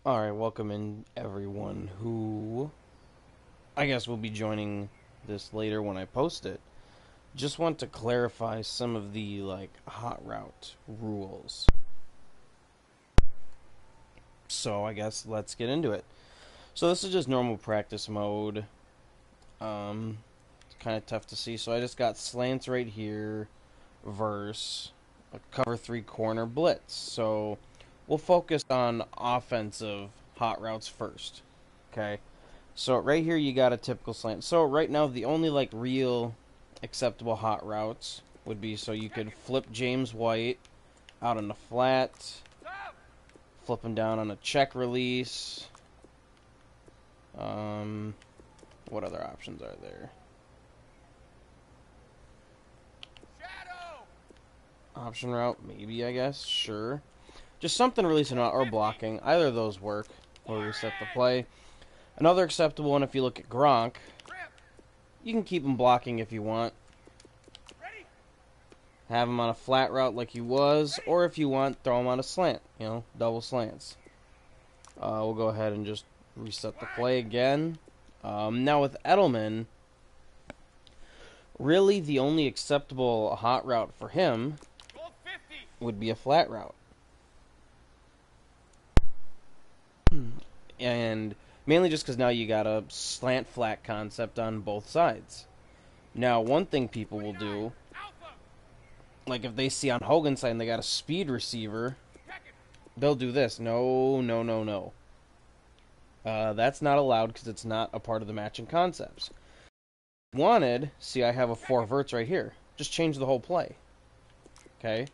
Alright, welcome in everyone who I guess will be joining this later when I post it. Just want to clarify some of the hot route rules. So I guess let's get into it. So this is just normal practice mode. It's kind of tough to see. So I just got slants right here, verse, a cover 3 corner blitz. So we'll focus on offensive hot routes first. Okay. So right here you got a typical slant. So right now the only real acceptable hot routes would be so you could flip James White out on the flat, flip him down on a check release. What other options are there? Option route, maybe, I guess. Sure. Just something releasing out or blocking. Either of those work. Or reset the play. Another acceptable one, if you look at Gronk, you can keep him blocking if you want. Have him on a flat route like he was, or if you want, throw him on a slant. You know, double slants. We'll go ahead and just reset the play again. Now with Edelman, really the only acceptable hot route for him would be a flat route. And mainly just because now you got a slant flat concept on both sides. Now, one thing people will do, like if they see on Hogan's side and they got a speed receiver, they'll do this. No, no, no, no. That's not allowed because it's not a part of the matching concepts. Wanted, see I have a 4 verts right here. Just change the whole play. Okay?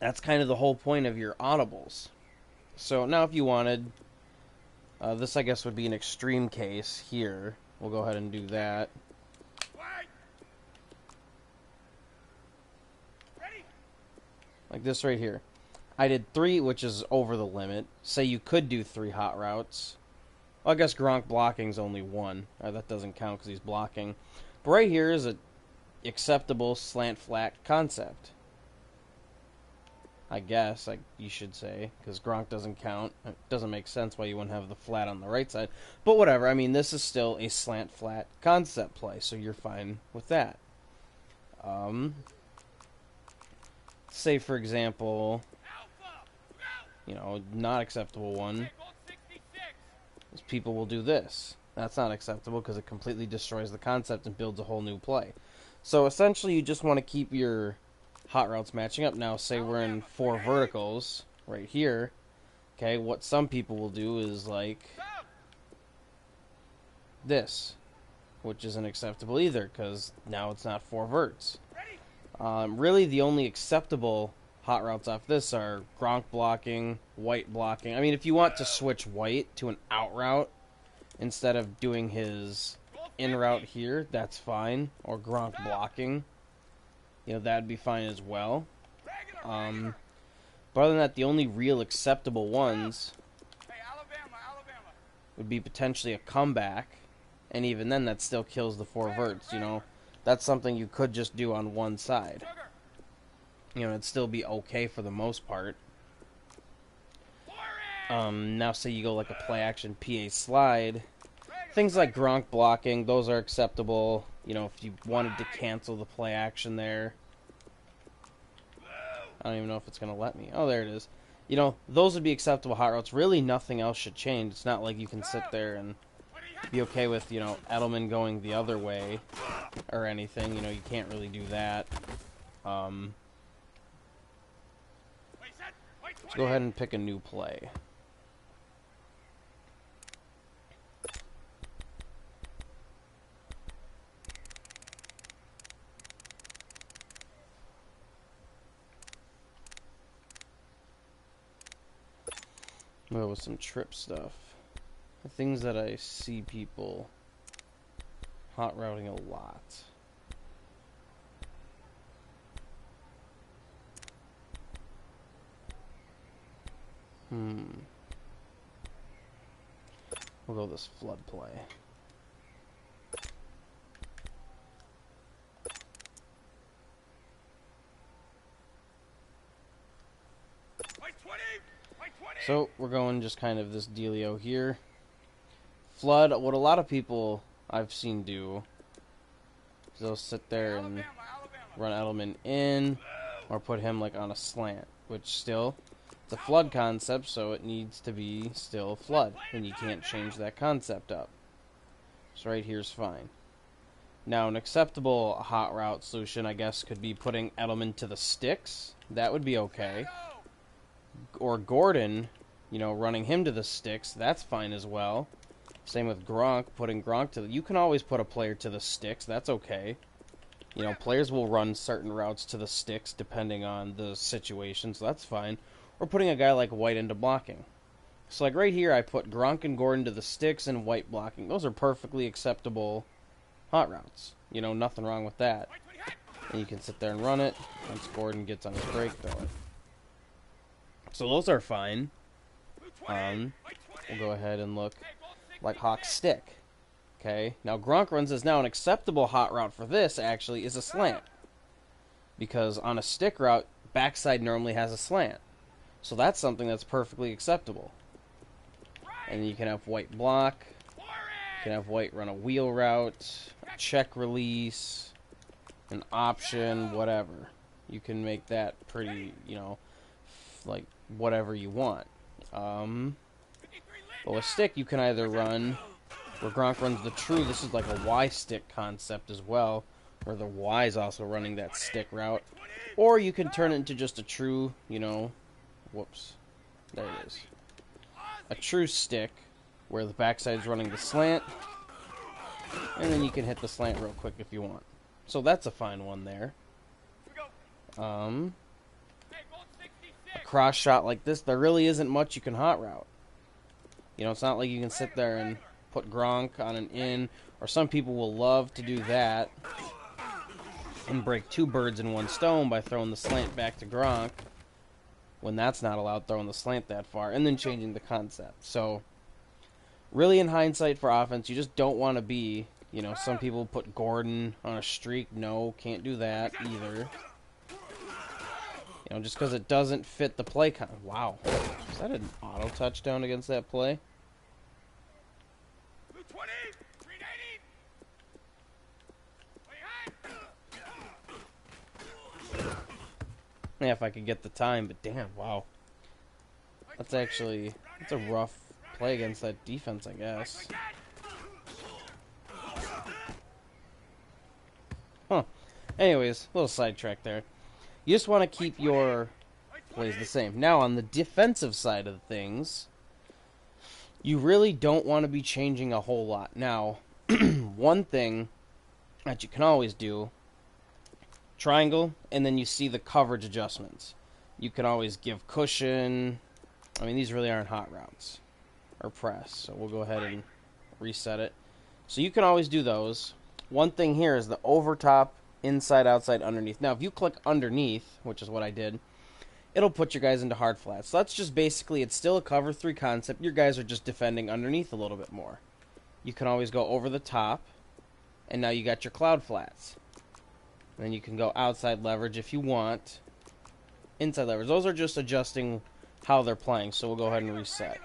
That's kind of the whole point of your audibles. So now if you wanted, this I guess would be an extreme case here. We'll go ahead and do that. Like this right here. I did 3, which is over the limit. Say you could do 3 hot routes. Well, I guess Gronk blocking's only 1. That doesn't count because he's blocking. But right here is an acceptable slant flat concept. I guess, you should say, because Gronk doesn't count. It doesn't make sense why you wouldn't have the flat on the right side. But whatever, I mean, this is still a slant flat concept play, so you're fine with that. Say, for example, not acceptable one is people will do this. That's not acceptable because it completely destroys the concept and builds a whole new play. So essentially, you just want to keep your hot routes matching up. Now, say we're in 4 verticals right here. Okay, what some people will do is this, which isn't acceptable either because now it's not 4 verts. Really, the only acceptable hot routes off this are Gronk blocking, White blocking. I mean, if you want to switch White to an out route instead of doing his in route here, that's fine. Or Gronk blocking, that'd be fine as well. But other than that, the only real acceptable ones would be potentially a comeback, and even then, that still kills the 4 verts. That's something you could just do on one side. It'd still be okay for the most part. Now say you go like a play action PA slide. Things like Gronk blocking, those are acceptable. If you wanted to cancel the play action there. I don't even know if it's going to let me. Oh, there it is. Those would be acceptable hot routes. Really, nothing else should change. It's not like you can sit there and be okay with, Edelman going the other way or anything. You can't really do that. Let's go ahead and pick a new play. Well, with some trip stuff. The things that I see people hot routing a lot. We'll go this flood play. So we're going just kind of this dealio here. Flood, what a lot of people I've seen do is they'll sit there and run Edelman in or put him like on a slant, which still, it's a flood concept, so it needs to be still flood, and you can't change that concept up. So right here's fine. Now an acceptable hot route solution, I guess, could be putting Edelman to the sticks. That would be okay. Or Gordon, you know, running him to the sticks, that's fine as well. Same with Gronk, putting Gronk to the... You can always put a player to the sticks, that's okay. You know, players will run certain routes to the sticks depending on the situation, so that's fine. Or putting a guy like White into blocking. So like right here, I put Gronk and Gordon to the sticks and White blocking. Those are perfectly acceptable hot routes. You know, nothing wrong with that. And you can sit there and run it. Once Gordon gets on his break, throw it. So those are fine. We'll go ahead and look like Hawk stick. Okay, now Gronk runs is now an acceptable hot route for this, actually, is a slant. Because on a stick route, backside normally has a slant. So that's something that's perfectly acceptable. And you can have White block. You can have White run a wheel route, a check release, an option, whatever. You can make that pretty, you know, like whatever you want. But with stick, you can either run where Gronk runs the true. This is like a Y stick concept as well, where the Y is also running that stick route. Or you can turn it into just a true, you know, whoops, there it is. A true stick, where the backside's running the slant, and then you can hit the slant real quick if you want. So that's a fine one there. A cross shot like this, there really isn't much you can hot route. You know, it's not like you can sit there and put Gronk on an in, or some people will love to do that and break two birds in one stone by throwing the slant back to Gronk, when that's not allowed, throwing the slant that far, and then changing the concept. So, really in hindsight for offense, you just don't want to be, you know, some people put Gordon on a streak. No, can't do that either. You know, just because it doesn't fit the play wow. Is that an auto touchdown against that play? Yeah, if I could get the time, but damn, wow. That's a rough play against that defense, I guess. Huh. Anyways, a little sidetrack there. You just want to keep your plays the same. Now, on the defensive side of things, you really don't want to be changing a whole lot. Now, one thing that you can always do, triangle, and then you see the coverage adjustments. You can always give cushion. I mean, these really aren't hot routes or press, so we'll go ahead and reset it. So you can always do those. One thing here is the over top, inside, outside, underneath. Now, if you click underneath, which is what I did, it'll put your guys into hard flats. So that's just basically, it's still a cover 3 concept. Your guys are just defending underneath a little bit more. You can always go over the top, and now you got your cloud flats. And then you can go outside leverage if you want. Inside leverage. Those are just adjusting how they're playing, so we'll go ahead and reset.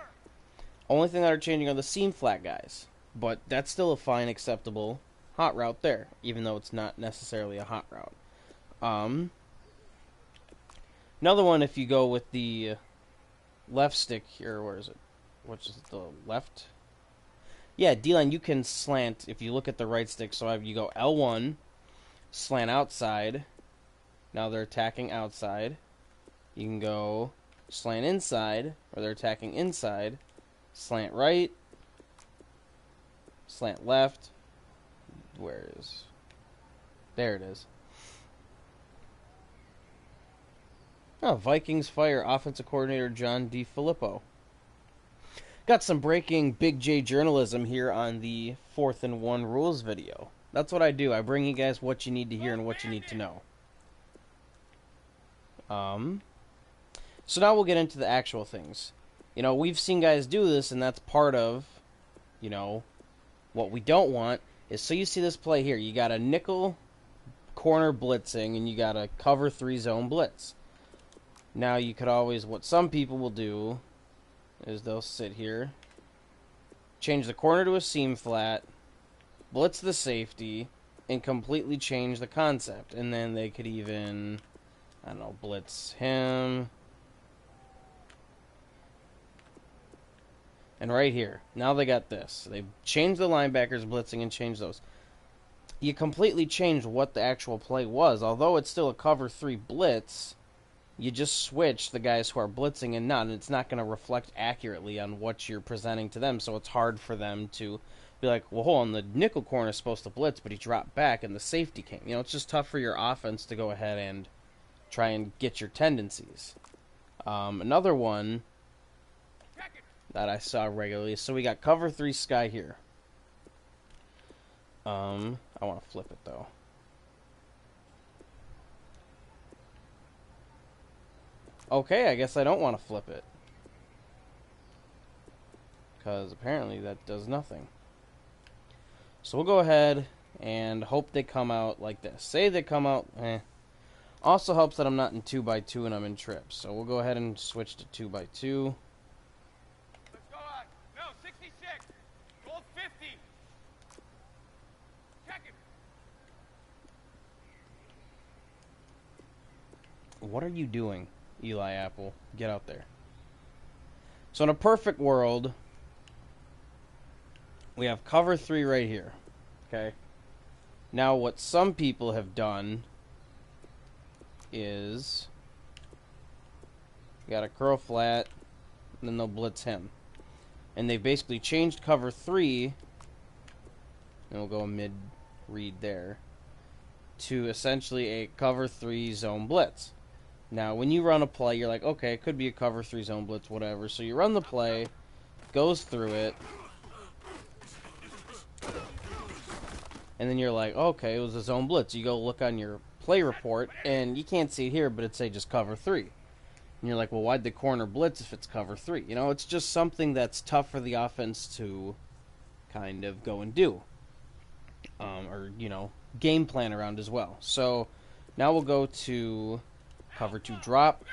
Only thing that are changing are the seam flat guys. But that's still a fine, acceptable hot route there, even though it's not necessarily a hot route. Another one, if you go with the left stick here, where is it? Which is the left? Yeah, D-line, you can slant if you look at the right stick. So you go L1, slant outside. Now they're attacking outside. You can go slant inside, or they're attacking inside. Slant right. Slant left. Where is... There it is. Oh, Vikings fire offensive coordinator John DeFilippo. Got some breaking Big J journalism here on the 4th and 1 rules video. That's what I do. I bring you guys what you need to hear and what you need to know. So now we'll get into the actual things. You know, we've seen guys do this, and that's part of, you know, what we don't want is, so you see this play here. You got a nickel corner blitzing, and you got a cover 3 zone blitz. Now you could always, what some people will do is they'll sit here, change the corner to a seam flat, blitz the safety, and completely change the concept. And then they could even, I don't know, blitz him. And right here, now they got this. They changed the linebackers blitzing and changed those. You completely changed what the actual play was. Although it's still a cover 3 blitz, you just switch the guys who are blitzing and not, and it's not going to reflect accurately on what you're presenting to them, so it's hard for them to be like, well, hold on, the nickel corner is supposed to blitz, but he dropped back and the safety came. You know, it's just tough for your offense to go ahead and try and get your tendencies. Another one that I saw regularly, so we got cover 3 sky here. I want to flip it, though. Okay, I guess I don't want to flip it. Because apparently that does nothing. So we'll go ahead and hope they come out like this. Say they come out, Also helps that I'm not in 2x2 and I'm in trips. So we'll go ahead and switch to 2x2. Let's go on. No, 66. Gold 50. Check it. What are you doing, Eli Apple? Get out there. So in a perfect world, we have cover 3 right here. Okay. Now what some people have done is got a curl flat, and then they'll blitz him. And they've basically changed cover 3, and we'll go mid read there, to essentially a cover 3 zone blitz. Now, when you run a play, you're like, okay, it could be a cover 3 zone blitz, whatever. So you run the play, goes through it, and then you're like, okay, it was a zone blitz. You go look on your play report, and you can't see it here, but it say just cover 3. And you're like, well, why'd the corner blitz if it's cover 3? You know, it's just something that's tough for the offense to kind of go and do. Or, you know, game plan around as well. So now we'll go to cover 2 drop.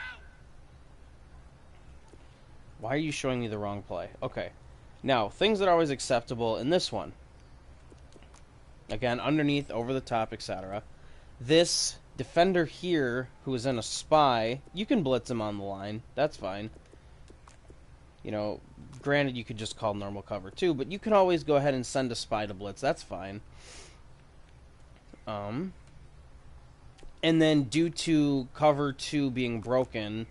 Why are you showing me the wrong play? Okay. Now, things that are always acceptable in this one. Again, underneath, over the top, etc. This defender here, who is in a spy, you can blitz him on the line. That's fine. You know, granted, you could just call normal cover 2, but you can always go ahead and send a spy to blitz. That's fine. And then due to cover 2 being broken,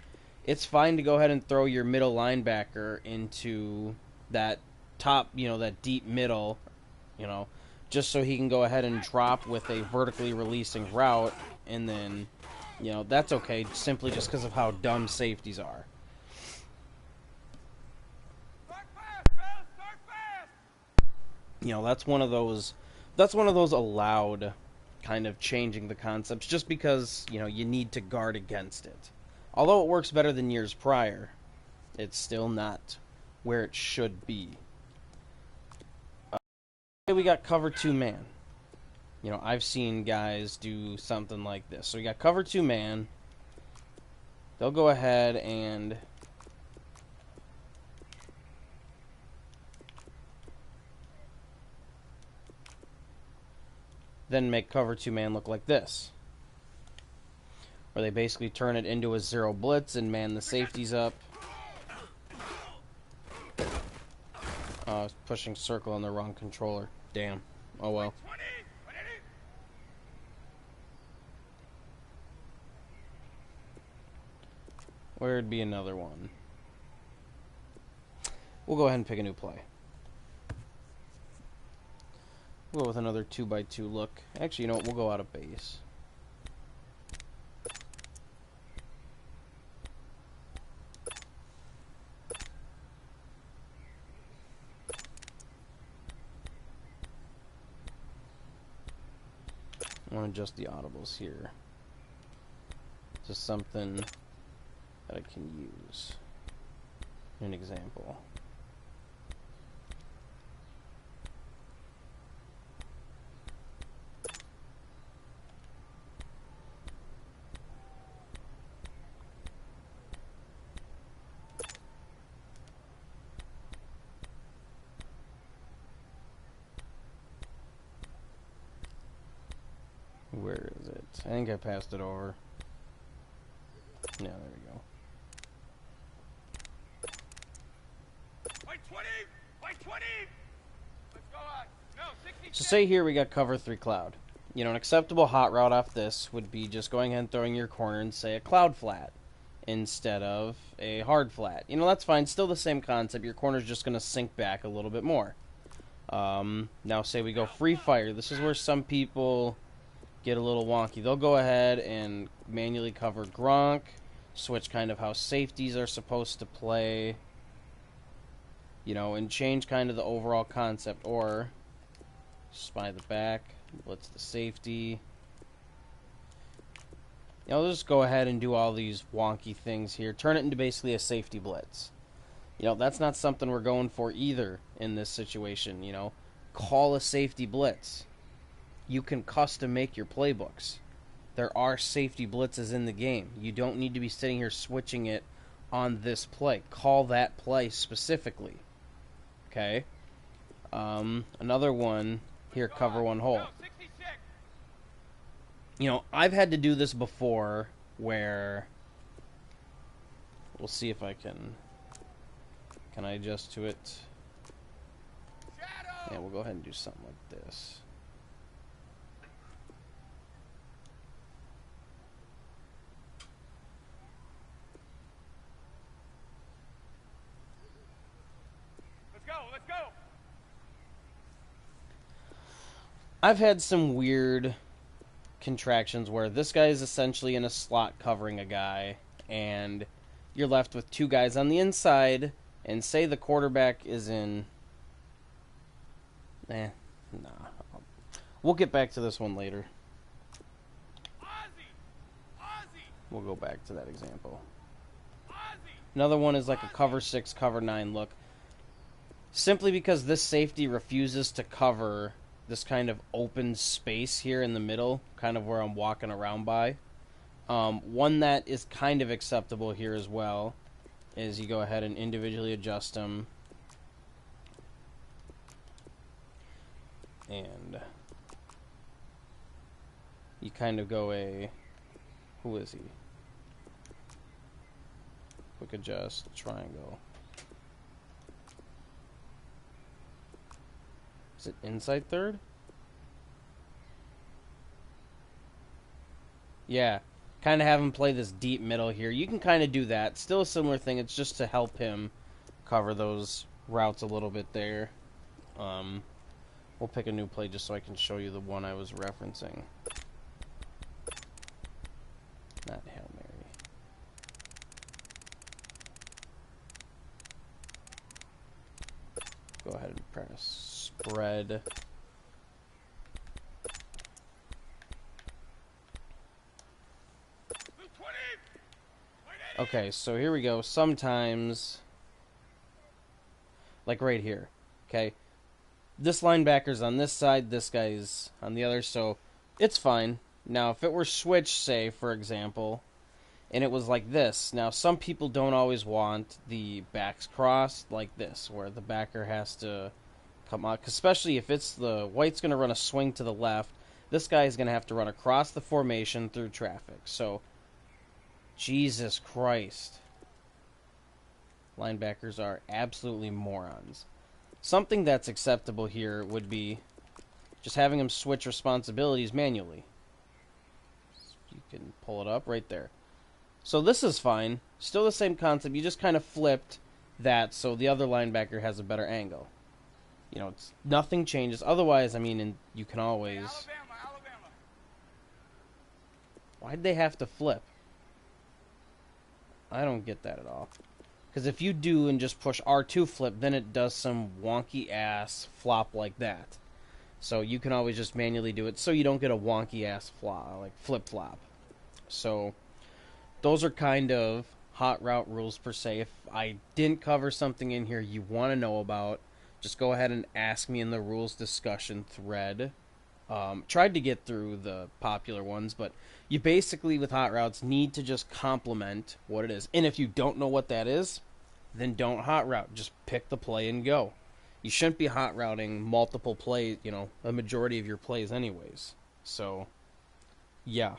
it's fine to go ahead and throw your middle linebacker into that top, you know, that deep middle, you know, just so he can go ahead and drop with a vertically releasing route, and then, you know, that's okay, simply just because of how dumb safeties are. Start fast, fellas, start fast. You know, that's one of those allowed kind of changing the concepts, just because, you know, you need to guard against it. Although it works better than years prior, it's still not where it should be. We got cover 2 man. You know, I've seen guys do something like this. So we got cover 2 man. They'll go ahead and then make cover 2 man look like this, where they basically turn it into a 0 blitz and man the safeties up. Oh, I was pushing circle on the wrong controller. Damn. Oh well. Where'd be another one? We'll go ahead and pick a new play. We'll go with another 2x2 look. Actually, you know what? We'll go out of base. I want to adjust the audibles here. Just something that I can use. An example. I think I passed it over. Yeah, there we go. White 20! White 20! Let's go on. No, 66! So say here we got cover 3 cloud. You know, an acceptable hot route off this would be just going ahead and throwing your corner and say a cloud flat instead of a hard flat. You know, that's fine. Still the same concept. Your corner's just going to sink back a little bit more. Now say we go free fire. This is where some people get a little wonky. They'll go ahead and manually cover Gronk, switch kind of how safeties are supposed to play, you know, and change kind of the overall concept. Or spy the back, blitz the safety. You know, just go ahead and do all these wonky things here. Turn it into basically a safety blitz. You know, that's not something we're going for either in this situation, you know. Call a safety blitz. You can custom make your playbooks. There are safety blitzes in the game. You don't need to be sitting here switching it on this play. Call that play specifically. Okay? Another one, here, cover one hole. No, 66! You know, I've had to do this before where... We'll see if I can... Can I adjust to it? Shadow! Yeah, we'll go ahead and do something like this. Let's go, let's go! I've had some weird contractions where this guy is essentially in a slot covering a guy, and you're left with 2 guys on the inside, and say the quarterback is in... Nah. We'll get back to this one later. We'll go back to that example. Another one is like a cover 6, cover 9 look. Simply because this safety refuses to cover this kind of open space here in the middle, kind of where I'm walking around by. One that is kind of acceptable here as well is you go ahead and individually adjust them. And you kind of go a... Who is he? Quick adjust, triangle. Is it inside third? Yeah. Kind of have him play this deep middle here. You can kind of do that. Still a similar thing. It's just to help him cover those routes a little bit there. We'll pick a new play just so I can show you the one I was referencing. Not Hail Mary. Go ahead and press spread. Okay, so here we go. Sometimes, like right here, okay? This linebacker's on this side, this guy's on the other, so it's fine. Now, if it were switched, say, for example, and it was like this. Now, some people don't always want the backs crossed like this, where the backer has to come out. Especially if it's the white's going to run a swing to the left, this guy's going to have to run across the formation through traffic. So, Jesus Christ. Linebackers are absolutely morons. Something that's acceptable here would be just having them switch responsibilities manually. You can pull it up right there. So this is fine. Still the same concept. You just kind of flipped that so the other linebacker has a better angle. You know, it's nothing changes. Otherwise, I mean, you can always... Alabama. Why'd they have to flip? I don't get that at all. Because if you do and just push R2 flip, then it does some wonky ass flop like that. So you can always just manually do it so you don't get a wonky ass flop, like flip flop. So those are kind of hot route rules per se. If I didn't cover something in here you want to know about, just go ahead and ask me in the rules discussion thread. Tried to get through the popular ones, but you basically, with hot routes, need to just complement what it is. And if you don't know what that is, then don't hot route. Just pick the play and go. You shouldn't be hot routing multiple plays, you know, a majority of your plays anyways. So, Yeah.